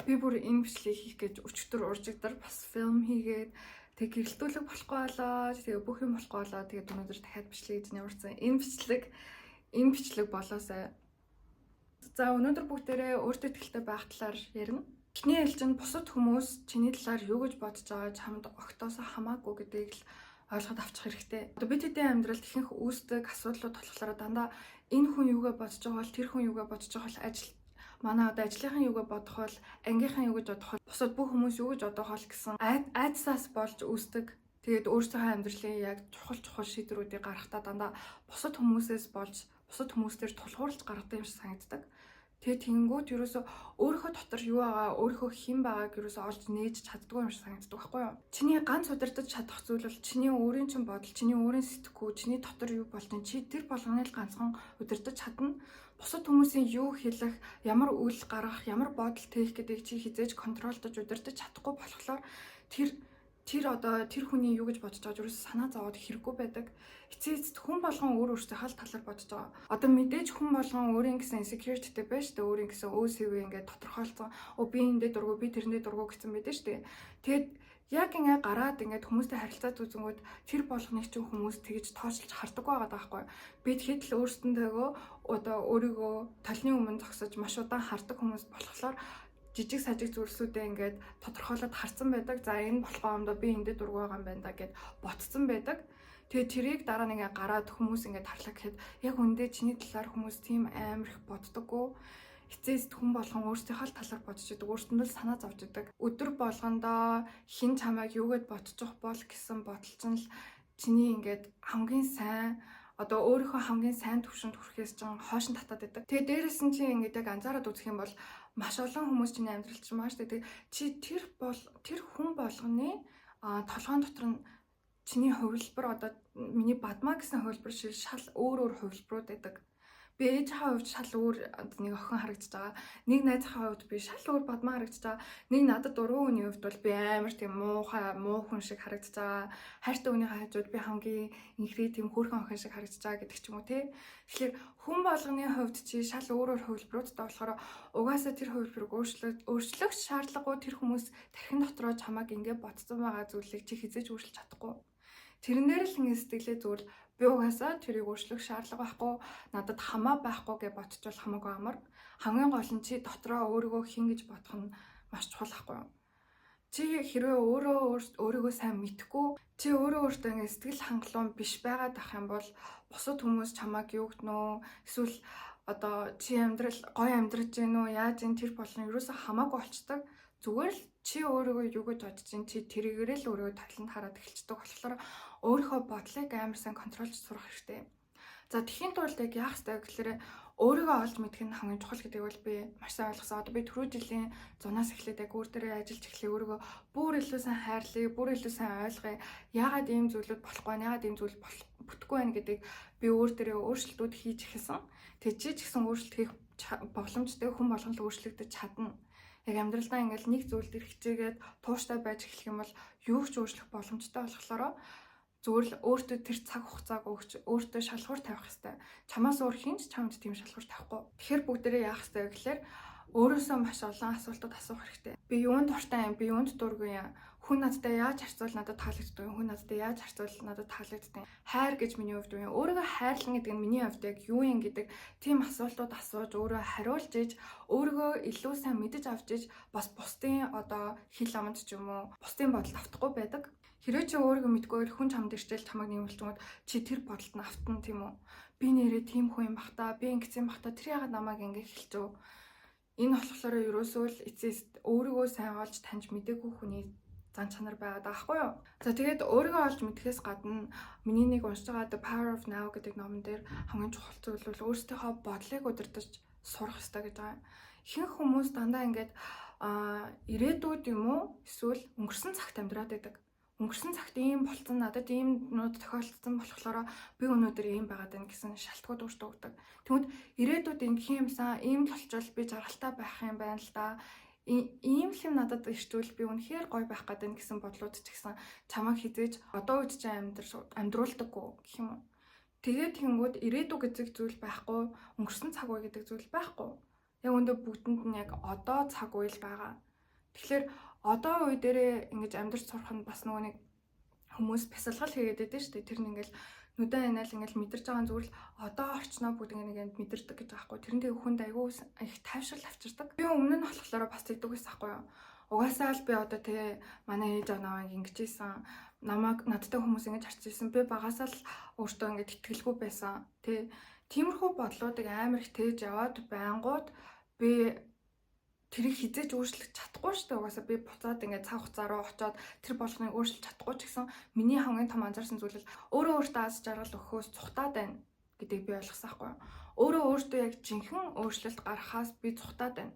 Би бүр энэ бичлэгийг хийх гэж өчтөр уржигдар бас фильм хийгээд тэг гэрэлтүүлэг болохгүй болоо. Тэгээ бүх юм болохгүй болоо. Тэгээд өнөөдөр дахиад бичлэг хийж явуулсан. Энэ бичлэг болоосай. За өнөөдөр бүгдээрээ өөртөө ихтэй байх талаар ярина. Эхний ээлжинд бусад хүмүүс чиний талаар юу гэж бодож байгаа чамд огтоосоо хамаагүй гэдгийг л ойлгоод авчих хэрэгтэй. Одоо бид хэдийн амьдралд ихэнх үүсдэг асуудлууд болохоор дандаа энэ хүн юугээ бодож байгаа бол тэр хүн юугээ бодож байгаа бол манай одоо ажлынхан юугээ бодох бол ангийнхан юу гэж бодох бол бусад бүх хүмүүс юу гэж бодох бол гэсэн айдсаас болж үүсдэг. Тэгээд өөрсдийнхөө амьдралын яг чухал шийдвэрүүдийг гаргахдаа дандаа бусад хүмүүсээс болж бусад хүмүүстээр тулгуурлаж гаргадаг юм шиг санагддаг. Тэгээд тэгэнгүүт ерөөсөө өөрийнхөө дотор юу байгаа, өөрийнхөө хэн байгааг ерөөсөө олж нээж чаддгүй юм шиг санагддаг байхгүй юу? Чиний ганц удирдах чадах зүйл бол чиний өөрийн чинь бодол, чиний өөрийн сэтгэхүй, чиний дотор юу болж байна, чи тэр болгоныг л ганцхан удирдах чадна. Бусад хүмүүсийн юу хэлэх, ямар үйл гаргах, ямар бодол тээх гэдгийг чи хизээж контролдож удирдах чадахгүй болохоор тэр хүний юу гэж бодож байгааг ерөөсөө санаа зовоод хэрэггүй байдаг. Эцээст хүн болгон өөрөөсөө талаар бодож байгаа. Одоо мэдээж хүн болгон өөрийн гэсэн insecurity-тэй байна шүү дээ. Өөрийн гэсэн өөсөө ингээд тодорхойлцсон. Би эндээ дургу, би тэрэндээ дургу гэсэн байдаг шүү дээ. Тэгээд яг ингээд гараад ингээд хүмүүстэй харилцаад үзэнгүүт тэр болгоныг чинь хүмүүс тэгж тооцолж хардаггүй байгаа даахгүй. Бид хэд л өөрсөндөө одоо өөрийгөө толны өмнө зогсож маш удаан хардаг хүмүүс болохоор жижиг сажиг зүйлсүүдээ ингээд тодорхойлоод харсан байдаг. За энэ болохоомдоо би эндээ дургу байгаа юм байна да гэд ботцсон байдаг. Тэгээд тэрийг дараа нь ингээд гараад хүмүүс ингээд харлаа гэхэд яг үндэ чиний талаар хүмүүс тийм амар их боддоггүй. Эцээст хүн болгон өөрсдийнхөө талаар бодож идэг, өөртөндөө л санаа зовж идэг. Өдөр болгондоо хин чамайг юугээд бодчих бол гэсэн бодол чинь л чиний ингээд хамгийн сайн одоо өөрийнхөө хамгийн сайн төвшөнд хүрэхээс чинь хойшин татаад байдаг. Тэгээ дээрээс нь чи ингээд яг анзаараад үзэх юм бол маш олон хүмүүс чиний амьдрал чинь маш байдаг. Чи тэр хүн болгоны толгойн дотор нь чиний хувилбар одоо миний бадмаа гэсэн хувилбар шиг шал өөр хувилбарууд байдаг. Би ээжийнхээ хувьд шал өөр нэг охин харагдаж байгаа. Нэг найзынхаа хувьд би шал өөр бадмаа харагдаж байгаа. Нэг надад дургүй хүний хувьд бол би амар тийм муу хүн шиг харагдаж байгаа. Хайртай хүний хажууд би хамгийн инхрээ тийм хөөрхөн охин шиг харагдаж байгаа гэдэг ч юм уу те. Тэгэхээр хүн болгоны хувьд чи шал өөр хувилбаруудтай болохоор угаасаа тэр хувилбарыг өөрчлөх шаардлагагүй тэр хүмүүс тархин дотроо чамайг ингэ ботцсон байгаа зүйлийг чи хизээж өөрчилж чадахгүй. Тэрнээр л ингэ сэтгэлээ зүгээр би угаасаа тэрийг өөрчлөх шаардлага байхгүй, надад хамаа байхгүй гэж бодчихвол хамаагүй амар. Хамгийн гол нь чи дотроо өөрийгөө хин гэж бодох нь маш чухал байхгүй юу? Чи хэрвээ өөрийгөө сайн мэдхгүй, чи өөртөө ингэ сэтгэл хангалуун биш байгаад ах юм бол бусад хүмүүс чамайг юу гэнэ эсвэл одоо чи гоё амьдраж гэнэ үү, яаж энэ тэр болно ерөөсөө хамаагүй болчдаг. Зүгээр л чи өөрийгөө юу гэж бодож чинь чи тэрийгээрээ л өөрийгөө талент хараад эхэлчихдэг болохоор өөрийнхөө бодлыг амар сайн контролж сурах хэрэгтэй. За тэхийн тулд яг яах ёстой гэхээр өөрийгөө олж мэдэх нь хамгийн чухал гэдэг бол би маш сайн ойлгосон. Одоо би түрүү жилийн зунаас эхлээд яг өөр дээрээ ажиллаж эхлэе өөрийгөө бүр илүү сайн хайрлая, бүр илүү сайн ойлгоё. Яагаад ийм зүйлүүд болохгүй вэ? Яагаад ийм зүйл бүтэхгүй байна гэдгийг би өөр дээрээ өөрчлөлтүүд хийж эхэлсэн. Тэгээ чи ч гэсэн өөрчлөлт хийх боломжтой хүн болгон л өөрчлөгдөж чадна. Яг амьдралдаа ингээл нэг зүйл дээр хичээгээд тууштай байж эхлэх юм бол юу ч өөрчлөх боломжтой болохоор зүгээр л өөртөө тэр цаг хугацааг өгч өөртөө шалгуур тавих хэрэгтэй. Чамаас өөр хинч чамд тийм шалгуур тавихгүй. Тэгэхээр бүгдээрээ яах хэрэгтэй вэ гэхээр өөрөөсөө маш олон асуултууд асуух хэрэгтэй. Би юунд дуртай юм? Би юунд дургүй юм? Хүн надтай яаж харьцвал надад таалагддаг юм? Хүн надтай яаж харьцвал надад таалагддаг юм? Хайр гэж миний хувьд юу юм? Өөрийгөө хайрлах гэдэг нь миний хувьд яг юу юм гэдэг тийм асуултууд асууж өөрөө хариулж иж өөрийгөө илүү сайн мэдэж авч иж бас бусдын одоо хэл аманд ч юм уу бусдын бодолд автахгүй байдаг. Хэрвээ чи өөрийгөө мэдгүй хүн чамд ирчээл чамайг нэмэлтгүүд чи тэр бодолд нь автна тийм үү? Би нэрээ тийм хүн юм бах та, би ингэсэн бах та, тэр яагаад намайг ингэ хэлчихв? Энэ болохоор ерөөсөө л эцэст өөрийгөө сайн олж таньж мэдээгүй хүний зан чанар байгаад байгаа байхгүй юу? За тэгээд өөрийгөө олж мэдхээс гадна миний нэг уншиж байгаа The Power of Now гэдэг номон дээр хамгийн чухал зүйл бол өөрсдийнхөө бодлыг удирдах сурах хэрэгтэй гэж байгаа. Ихэнх хүмүүс дандаа ингээд ирээдүйд юм уу эсвэл өнгөрсөн цагт амьдраад байдаг. Өнгөрсөн цагт ийм болцсон надад ийм нууд тохиолдсон болохоор би өнөөдөр ийм байгаад байна гэсэн шалтгаууд өөртөө өгдөг. Тэгмэд ирээдүйд ингэх юмсан ийм л болчвол би жаргалтай байх юм байна л да. Ийм л юм надад ирчвэл би үнэхээр гоё байх гэдэг гэсэн бодлууд ч гэсэн чамайг хизээж одоо үед чинь амьдруулдаггүй гэх юм уу. Тэгээд тэгэнгүүт ирээдүй гэдэг зүйл байхгүй, өнгөрсөн цаг үе гэдэг зүйл байхгүй. Яг өндөө бүгдэнд нь яг одоо цаг үе л байгаа. Тэгэхээр одоо үе дээрээ ингэж амьдарч сурах нь бас нөгөө нэг хүмүүс бясалгал хийгээд байдаг шүү дээ. Тэр нь ингээл нүдэн анаал ингээл мэдэрч байгаа зүгээр л одоо орчноо бүгд ингээд мэдэрдэг гэж байгаа хгүй. Тэрнтэй хүнд айгүй их тайвшрал авчирдаг. Би өмнө нь болохоор бас тэгдэг байсан хгүй юу. Угаасаа л би одоо тэгээ манай ээж анааг ингэж ийсэн намайг надтай хүмүүс ингэж харчихсан. Би багасаа л өөртөө ингэж итгэлгүй байсан. Тиймэрхүү бодлуудыг амар их тээж яваад байнгут би тэрийг хизээж өөрчлөх чадахгүй шүү дээ. Угаасаа би буцаад ингээд цаг хугацаа руу очиод тэр болгоныг өөрчилж чадахгүй ч гэсэн миний хамгийн том анзаарсан зүйл л өөрөө өөртөө аз жаргал өгөхөөс цухтаад байна гэдгийг би ойлгосон байхгүй юу. Өөрөө өөртөө яг жинхэнэ өөрчлөлт гаргахаас би цухтаад байна.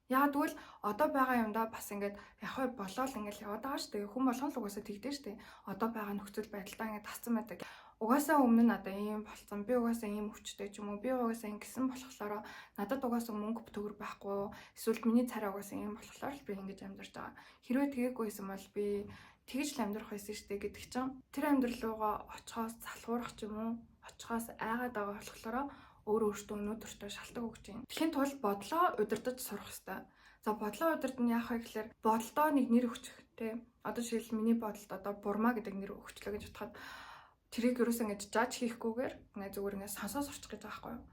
Яагаад гэвэл одоо байгаа юмдаа бас ингээд яхаа болоод ингээд яваад байгаа шүү дээ. Хүн болгон л угаасаа тэгдэж шүү дээ. Одоо байгаа нөхцөл байдалтай ингээд тасцсан байдаг. Угаасаа өмнө нь надад ийм болсон. Би угаасаа ийм өвчтэй ч юм уу. Би угаасаа ингэсэн болохоор надад угаасаа мөнгө төгөр байхгүй. Эсвэл миний царай угаасаа ийм болохоор л би ингэж амьдарч байгаа. Хэрвээ тэгээгүй байсан бол би тэгж л амьдрах байсан шүү дээ гэдэг чинь тэр амьдрал руугаа очихоос залхуурах ч юм уу, очихоос айгаад байгаа болохоор өөрөө өөртөө өнөөдөртөө шалтгаан өгч юм. Тэхийн тулд бодлоо удирдах сурах хэрэгтэй. За бодлоо удирдах нь яах вэ гэхээр бодлоо нэг нэр өгчих тий. Одоо жишээл миний бодолд одоо бурмаа гэдэг нэр өгчлөө гэж бодоход тэрийг ерөөсөө ингэж жаж хийхгүйгээр ингээ зүгээр ингээ сонсоо сурчих гэж байгаа байхгүй юу.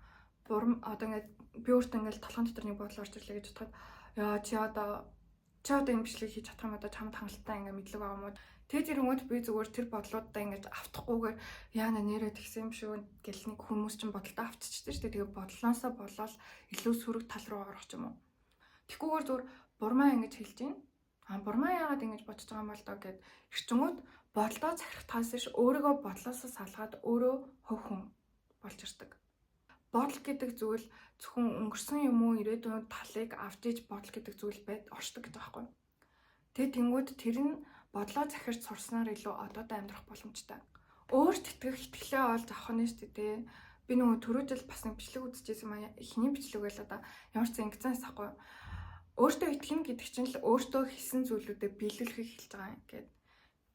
Бурм одоо ингээ би өөртөө ингээ толгойн дотор нэг бодол орж ирлээ гэж бодоход яа чи одоо имжлэг хийж чадах юм одоо чамд хангалттай ингээ мэдлэг байгаа юм уу. Тэгээд ирэнгүүт би зүгээр тэр бодлуудаа ингэж автахгүйгээр яана нэрээ тэгсэн юм шүү гэл нэг хүмүүс чинь бодолтой автчихдаг шүү дээ. Тэгээд бодлоосоо болоод илүү сөрөг тал руу орох юм уу. Тэгхгүйгээр зүгээр бурмаа ингэж хэлж гин. Бурмаа яагаад ингэж бодож байгаа юм бол доо гэд эрчингүүд бодлоо захирахтаас ш өөрийгөө бодлоосоо салгаад өөрөө хөв хүн болж ирдэг. Бодол гэдэг зүйл зөвхөн өнгөрсөн юм уу ирээдүйн талыг авч иж бодол гэдэг зүйл оршдог гэж байгаа байхгүй. Тэгээд тэнгууд тэр нь бодлоо захирч сурснаар илүү одоотой амьдрах боломжтой. Өөрт итгэх итгэлээ олж авах нь шүү дээ. Би нөгөө түрүү жил бас нэг бичлэг үзчихсэн маяа эхний бичлэг байлаа да. Ямар ч ингэсэн байхгүй. Өөртөө итгэх нь гэдэг чинь л өөртөө хийсэн зүйлүүдэд биелүүлэхийг хэлж байгаа юм гээд.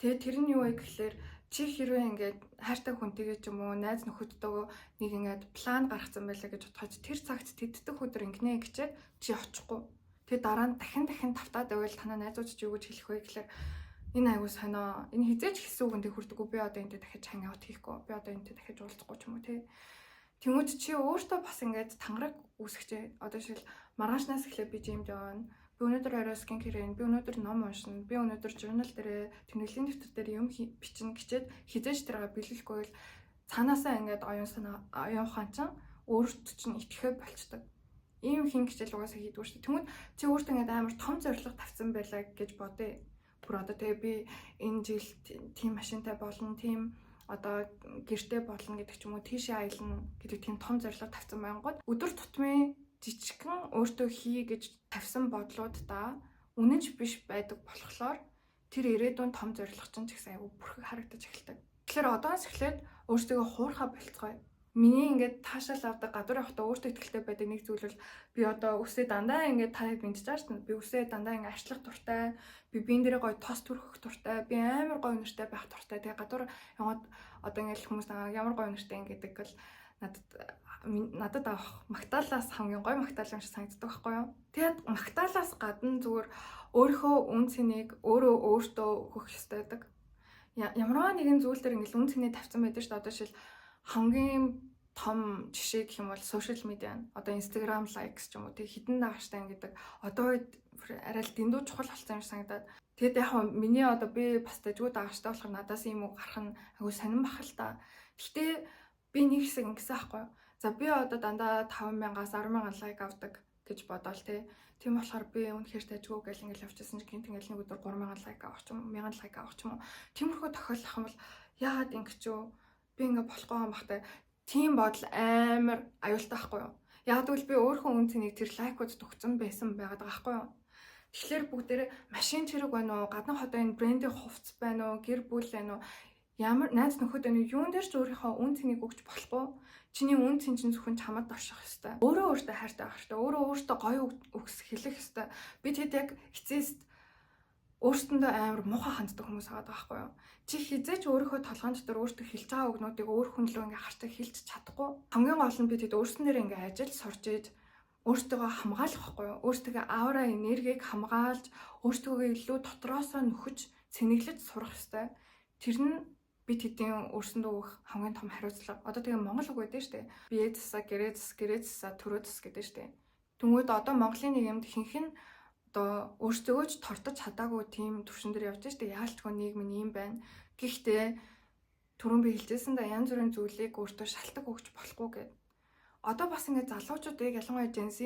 Тэгээд тэр нь юу вэ гэхээр чи хэрвээ ингээд хайртай хүнтэйгээ ч юм уу найз нөхөдтэйгөө нэг ингээд план гаргацсан байлаа гэж бодоход тэр цагт тэддэг өдөр ингэнэ гэчээд чи очихгүй. Тэгээд дараа нь дахин тавтаад байвал танаа найзууд чи юу гэж хэлэх вэ гэхээр энэ айгуу сонио. Энэ хизээч хэлсэн үгэндээ хүрдэггүй. Би одоо энтэй дахиж ханг аут хийхгүй. Би одоо энтэй дахиж уулзахгүй ч юм уу тий. Тэнгүүд чи өөртөө бас ингээд тангараг үүсгэжээ. Одоо жишээл маргаашнаас эхлээд би жимд явна. Би өнөөдөр орой скин кэрэн, би өнөөдөр ном уншина, би өнөөдөр журнал дээр тэмдэглэлийн дэвтэр дээр юм бичнэ гэчээд хизээж тэрийг биелүүлэхгүй бол цаанаасаа ингээд оюун ухаан чинь өөртөө чинь итгэхэ болчдөг. Ийм хин хичээл угаасаа хийдгүү шүү дээ. Тэнгүүд чи өөртөө ингээд амар том зорилго тавьсан байлаа гэж бодъё. Бүр одоо тэгээ би энэ жил тийм машинтай болно, тийм одоо гэртэй болно гэдэг ч юм уу, тийшээ аялна гэдэг тийм том зорилго тавьсан байнгут өдөр тутмын жижигхэн өөртөө хий гэж тавьсан бодлуудаа үнэнч биш байдаг болохоор тэр ирээдүйн том зорилго чинь ч гэсэн айгүй бүрхэг харагдаж эхэлдэг. Тэгэхээр одоос эхлээд өөртөө хуурхаа болцгоё. Миний ингээд таашаал авдаг гадуур явахдаа өөртөө ихтэй байдаг нэг зүйл бол би одоо үсээ дандаа ингээд таяг бинтж байгаа шүү дээ. Би үсээ дандаа ингээд арчлах дуртай, би биен дээрээ гоё тос түрхэх дуртай, би амар гоё нэртэй байх дуртай. Тэгээ гадуур яваад одоо ингээд хүмүүс ямар гоё нэртэй ингээд бол надад авах магтаалаас хамгийн гоё магтаал юм шиг санагддаг байхгүй юу? Тэгээд магтаалаас гадна зүгээр өөрийнхөө үн цэнийг өөртөө өгөх ёстой байдаг. Ямарваа нэгэн зүйл дээр ингээд үн цэнийг тавьсан байдаг шүү дээ. Одоо жишээл хамгийн том жишээ гэх юм бол сошиал медиа. Одоо Instagram likes ч юм уу тэг хідэн даагчтай гэдэг. Одоо арай л дэндүү чухал болсон юм санагдаад. Тэгэд яг миний одоо би бас дэжгүй даагчтай болохоор надаас юм уу гарах нь айгу сонирн бах л та. Гэхдээ би нэг хэсэг ингэсэн аахгүй. За би одоо дандаа 5,000-аас 10,000 лайк авдаг гэж бодоол тий. Тийм болохоор би үнэхээр дэжгүй гэл ингээл явчихсан чинь гинт ингээл нэг өдөр 3,000 лайк авах ч юм уу, 1,000 лайк авах ч юм уу. Тиймэрхүү тохиолдох юм бол яагаад ингэж юу? Би ингээ болохгүй юм бахтай. Тийм бодол амар аюултай байхгүй юу? Яг тэгвэл би өөрийнхөө үн цэнийг тэр лайкууд төгцөн байсан байгаад байгаа байхгүй юу? Тэгэхээр бүгдээрээ машин чирэг байна уу? Гадны хотын брендийн хувцас байна уу? Гэр бүл байна уу? Ямар найз нөхөд байна уу? Юун дээр ч өөрийнхөө үн цэнийг өгч болохгүй. Чиний үн цэн чинь зөвхөн чамд орших ёстой. Өөрөө өөртөө хайртай байх ёстой. Өөртөө гоё үгс хэлэх ёстой. Би тэгэд яг эцэст өөртөндөө амар муухай ханддаг хүмүүс байгаа байхгүй юу? Чи хизээч өөрийнхөө толгойн дотор өөртөө хэлж байгаа үгнүүдийг өөр хүн лөө ингээ хартай хэлж чадахгүй. Хамгийн гол нь би тэгэд өөрснөө ингээ ажил сурч иж өөртөө хамгаалах байхгүй юу? Өөртөө аура энергийг хамгаалж, өөртөө илүү дотроосоо нөхөж, цэнэглэж сурах ёстой. Тэр нь бид хэдийн өөрсөндөө өгөх хамгийн том хариуцлага. Одоо тэгээ монгол үг байдаг шүү дээ. Бие засаа, гэрээ зас, гэрээ засаа, төрөө зас гэдэг шүү дээ. Тэнгүүд одоо Монголын нийгэмд ихэнх нь одоо өөрсдөө ч тортож чадаагүй тийм төвшин дээр явж штэ. Яалтчгүй нийгэм нь ийм байна. Гэхдээ түрүүн би хэлжсэн да янз бүрийн зүйлийг өөртөө шалтгаан өгч болохгүй гэдэг. Одоо бас ингээд залуучуудыг ялангуяа Gen Z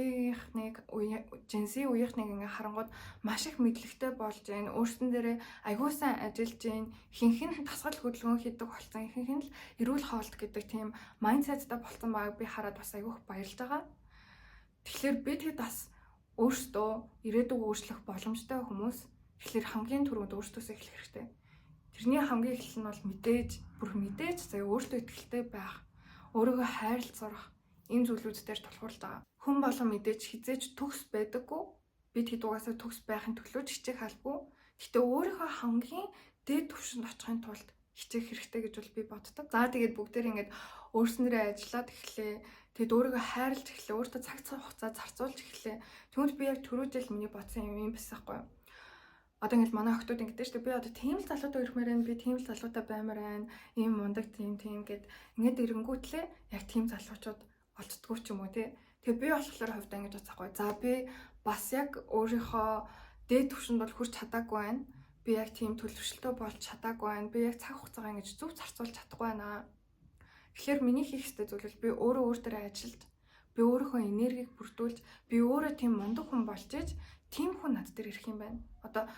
үеийнхнийг ингээд харангууд маш их мэдлэгтэй болж байна. Өөрсдөн дээрээ аягүй сайн ажиллаж байна. Ихэнх нь тасгал хөдөлгөөн хийдэг болсон. Ихэнх нь л эрүүл хоолт гэдэг тийм майндсеттай болсон байгааг би хараад бас аягүй их баярлж байгаа. Тэгэхээр бид хэд бас өөрсдөө ирээдүг өөрчлөх боломжтой хүмүүс. Тэгэхээр хамгийн түрүүнд өөрсдөөсөө эхлэх хэрэгтэй. Тэрний хамгийн эхлэл нь бол мэдээж заяа өөртөө итгэлтэй байх. Өөрийгөө хайрлаж сурах. Энэ зүйлүүд дээр тулгуурлаж байгаа. Хүн болон мэдээж хизээж төгс байдаггүй. Бид хэд угаасаа төгс байхын төлөө хичээх албагүй. Гэтэ өөрийнхөө хамгийн дээд түвшинд очихын тулд хичээх хэрэгтэй гэж бол би боддог. За тэгээд бүгдээр ингээд өөрснөрөө ажиллаад эхлэе. Тэгэд өөрийгөө хайрлаж эхлэе. Өөртөө цаг хугацаа зарцуулж эхлэе. Тэгвэл би яг түрүү жил миний бодсон юм байсан байхгүй юу? Одоо ингээд манай охтууд ингэдэж шүү дээ. Би одоо тийм л залуутай ирмээр байна. Би тийм л залуутай баймаар байна. Ийм мундаг тийм гэд ингээд ирэнгүүтлээ яг тийм залуучууд олцдгоо ч юм уу тий. Тэгээ би болохоор хувьдаа ингэж бодсохгүй. За би бас яг өөрийнхөө дээд түвшинд бол хүрч чадаагүй байна. Би яг тийм төлөвшөлтөө болж чадаагүй байна. Би яг цаг хугацаагаа ингэж зөв зарцуулж чадахгүй байна. Тэгэхээр миний хийх ёстой зүйл бол би өөртөө ажиллаж, би өөрийнхөө энергийг бүрдүүлж, би өөрөө тийм мундаг хүн болж иж, тийм хүн над дээр ирэх юм байна. Одоо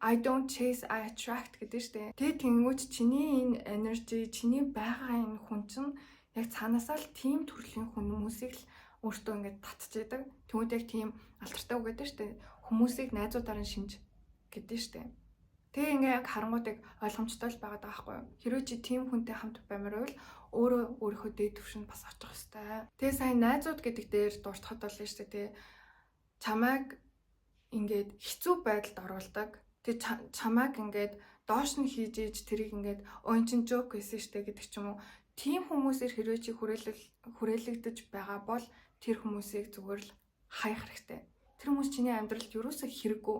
I don't chase, I attract гэдэг шүү дээ. Тэгээ тэнгүүч чиний энэ energy, чиний байгаа энэ хүн чинь яг цаанаасаа л тийм төрлийн хүмүүсийг л өөртөө ингээд татчихдаг. Тэгмээд яг тийм алдартай үг гэдэг шүү дээ. Хүмүүсийг найзуудаар нь шинж гэдэг шүү дээ. Тэгээ ингээ яг харангуудыг ойлгомжтой л байгаа даахгүй юу. Хэрвээ чи тийм хүнтэй хамт баймаар байвал өөрийнхөө дээд түвшинд бас очих ёстой. Тэгээ сайн найзууд гэдэг дээр дуртахад бол нь шүү дээ. Чамайг ингээд хэцүү байдалд оруулдаг. Тэг чамайг ингээд доош нь хийж иж тэрийг ингээд ой чин жок гэсэн штэ гэдэг ч юм уу. Тийм хүмүүсээр хэрвээ чи хүрээлэгдэж байгаа бол тэр хүмүүсийг зүгээр л хаях хэрэгтэй. Тэр хүмүүс чиний амьдралд юусоо хэрэггүй.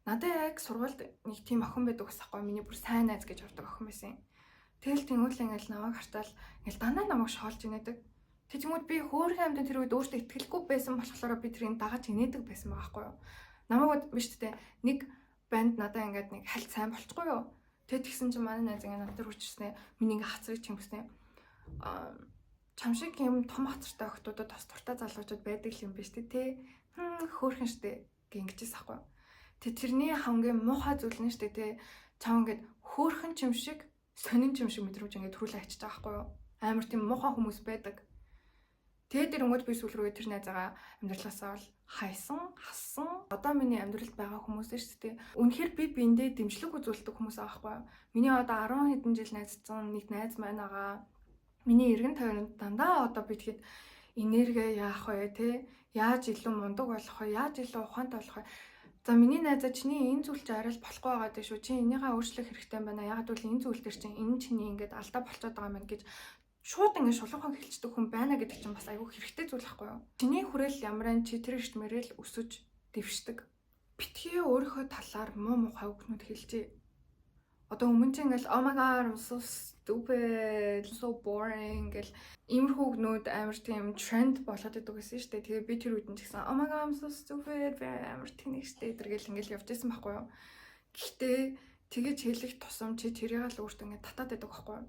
Надад яг сургуульд нэг тийм охин байдаг гэсэхгүй миний бүр сайн найз гэж ордог охин байсан. Тэгэл тэнгуүлээ ингээл намайг хартаал ингээл дандаа намайг шоолж инээдэг. Тэгмүүд би хөөрхөн амьд тэр үед өөртөө итгэлгүй байсан болохоор би тэрийг дагаж инээдэг байсан байгаа байхгүй юу. Намайг биш тээ нэг банд надаа ингээд нэг хальт сайн болчихгүй юу. Тэг тэгсэн чинь манай найз ингээд надад хүрчсэн. Миний ингээд хацрыг чимгснэ. Чам шиг юм том хацартай охтуудад бас дуртай залуучууд байдаг юм биш тээ. Хөөрхөн штэ гингижээс ахгүй. Тэг тэрний хамгийн муухай зүйл нь штэ тээ. Чам ингээд хөөрхөн чим шиг сонин чим шиг мэдрэмж ингээд төрүүлээ ачиж байгаа хгүй юу. Амар тийм муухай хүмүүс байдаг. Тэгээд ирэнгүүт би сүүл рүү тэр найзаагаа амьдралаасаа бол хассан. Одоо миний амьдралд байгаа хүмүүс шүү дээ. Үнэхээр би биэндээ дэмжлэг үзүүлдэг хүмүүс байгаа байхгүй юу? Миний одоо 10 хэдэн жил найзсан нэг найз маань байгаа. Миний эргэн тойронд дандаа одоо би тэгэхэд энерги яах вэ те? Яаж илүү мундаг болох вэ? Яаж илүү ухаантай болох вэ? За миний найзаа чиний энэ зүйл чи арай л болохгүй байгаа дээ шүү. Чи энийгээ өөрчлөх хэрэгтэй байна. Яг бол энэ зүйл төр чинь энэ чиний ингээд алдаа болчиход байгаа юм гэж шууд ингээд шулуухан хэлцдэг хүн байна гэдэг чинь бас айгүй хэрэгтэй зүйл байхгүй юу? Чиний хүрээл ямраа чи тэр ихт мөрөөл өсөж дэвшдэг. Битгий өөрийнхөө талаар муу мухай үгнүүд хэлжээ. Одоо өмнө чинь ингээл oh my god I'm so stupid, so boring гэл иймэрхүү үгнүүд амар тийм тренд болоод идэг гэсэн шүү дээ. Тэгээ би тэр үед нь ч гэсэн oh my god I'm so stupid амар тэнэг штэ тэргээл ингээл явж исэн байхгүй юу? Гэхдээ тэгэж хэлэх тусам чи тэрийг л өөртөө ингээд татаад байдаг байхгүй юу?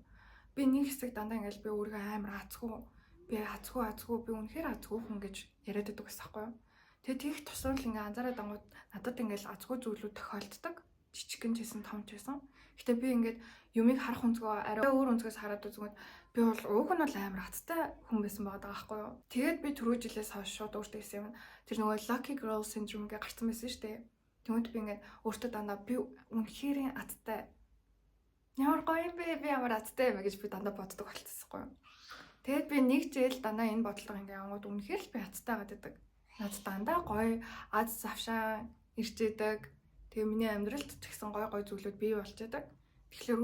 Би нэг хэсэг дандаа ингээл би өөрийгөө амар азгүй. Би азгүй би үнэхээр азгүй хүн гэж яриад байдаг гэсэн байхгүй юу? Тэгээ тэгэх тусам л ингээ анзаараад ангууд надад ингээл азгүй зүйлүүд тохиолддог. Жижигхэн ч гэсэн том ч гэсэн. Гэтэ би ингээд юмыг харах өнцгөө арай өөр өнцгөөс хараад үзэнгүүт би бол уг нь бол амар хаттай хүн байсан байгаа байхгүй юу? Тэгээд би түрүү жилээс хойш шууд өөртөө хэлсэн юм. Тэр нөгөө lucky girl syndrome гэж гарсан байсан шүү дээ. Тэгмэд би ингээд өөртөө дандаа би үнэхээр аттай. Ямар гоё юм бэ? Би ямар аттай юм гэж би дандаа боддог болчихсохгүй юу? Тэгээд би нэг жил дандаа энэ бодлого ингээд ангууд үнэхээр л би аттай гадаг. Над дандаа гоё аз завшаа ирчээдэг. Тэгээ миний амьдралд ч гэсэн гоё зүйлүүд бий болж байдаг. Тэгэхээр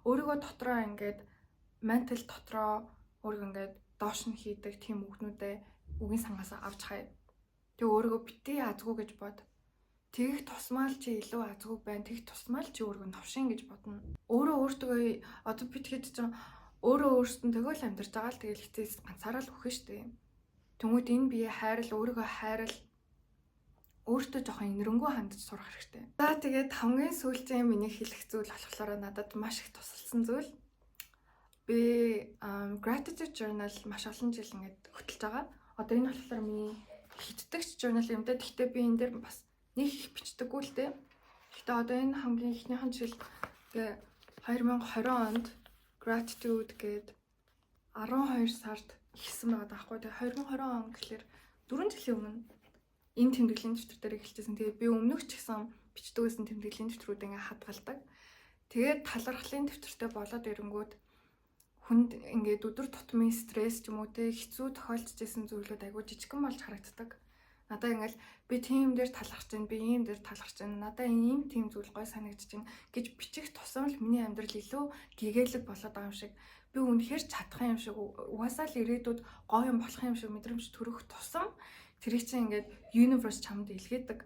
өөрийгөө дотроо ингээд ментал дотроо өөрийгөө ингээд доош нь хийдэг тийм үгнүүдээ үгийн сангаасаа авч хаяа. Тэгээ өөрийгөө битгий азгүй гэж бод. Тэгэх тусмал чи илүү азгүй байна. Тэгэх тусмал чи өөрийгөө новшин гэж бодно. Өөртөө одоо би тэгэхэд чинь өөртөө тэгэл амьдарч байгаа л тэгэл хитээс ганцаараа л үхэн штэ. Тэнгүүд энэ бие хайрал, өөрийгөө хайрал, өөртөө жоохон инэрэнгүү хандаж сурах хэрэгтэй. За тэгээд хамгийн сүүлчийн миний хэлэх зүйл болохоор надад маш их тусалсан зүйл. Би gratitude journal маш олон жил ингээд хөтлөж байгаа. Одоо энэ болохоор миний хитдэгч journal юм да. Гэхдээ би энэ дээр бас нэг их бичдэггүй л дээ. Гэхдээ одоо энэ хамгийн ихнийхэн жил тэгээ 2020 онд gratitude гээд 12 сард ихсэн байгаа даахгүй. Тэгээ 2020 он гэхэлэр 4 жилийн өмнө энэ тэмдэглэлийн дэвтэр дээр эхэлжсэн. Тэгээд би өмнөх ч гэсэн бичдэг байсан тэмдэглэлийн дэвтрүүд ингээ хадгалдаг. Тэгээд талархлын дэвтэртэй болоод ирэнгүүт хүнд ингээд өдөр тутмын стресс ч юм уу те хэцүү тохиолдож исэн зүйлүүд айгүй жижигхан болж харагддаг. Надаа ингээл би тийм дээр талархаж байна, би ийм дээр талархаж байна. Надаа ийм тийм зүйл гой санагдаж байна гэж бичих тусам л миний амьдрал илүү гэгээлэг болоод байгаа юм шиг. Би үнэхээр чадах юм шиг, угаасаа л ирээдүйд гоё юм болох юм шиг мэдрэмж төрөх тусам тэрийг чинь ингээд universe чамд илгээдэг.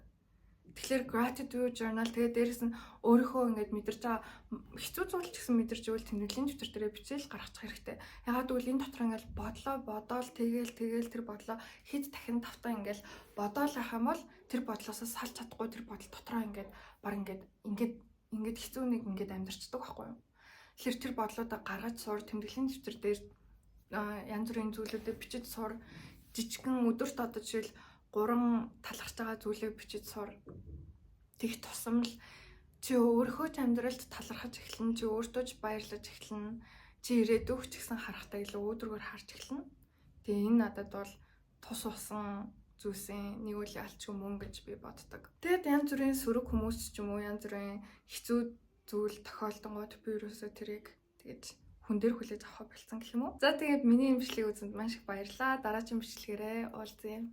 Тэгэхээр gratitude journal тэгээд дээрэс нь өөрийнхөө ингээд мэдэрч байгаа хэцүү зүйл ч гэсэн мэдэрч ивэл тэмдэглэлийн дэвтэр дээрээ бичээл гаргачих хэрэгтэй. Ягаад гэвэл энэ дотор ингээд бодоол тэгэл тэр бодлоо хэд дахин тавтаа ингээд бодоол ах юм бол тэр бодлоосоо салж чадахгүй тэр бодол дотроо ингээд баг ингээд хэцүү нэг ингээд амьдарчдаг байхгүй юу. Тэгэхээр тэр бодлоодоо гаргаж сур тэмдэглэлийн дэвтэр дээр янз бүрийн зүйлүүдэд бичиж сур жижигхэн өдөрт одоо жишээл 3 талархж байгаа зүйлээ бичиж сур. Тэг тусам л чи өөрийнхөө ч амьдралд талархаж эхэлнэ, чи өөртөө ч баярлаж эхэлнэ. Чи ирээдүйг ч гэсэн харахтаа илүү өөдрөгөр харж эхэлнэ. Тэгээ энэ надад бол тус усан зүйлсийн нэг үл ялчгүй мөн гэж би боддог. Тэгэд янз бүрийн сөрөг хүмүүс ч юм уу янз бүрийн хэцүү зүйл тохиолдонгууд би ерөөсөө тэрийг тэгэж хүн дээр хүлээж авах болцсон гэх юм уу. За тэгээд миний имжлэгийг үзэнд маш их баярлалаа. Дараагийн бичлэгээрээ уулзъя.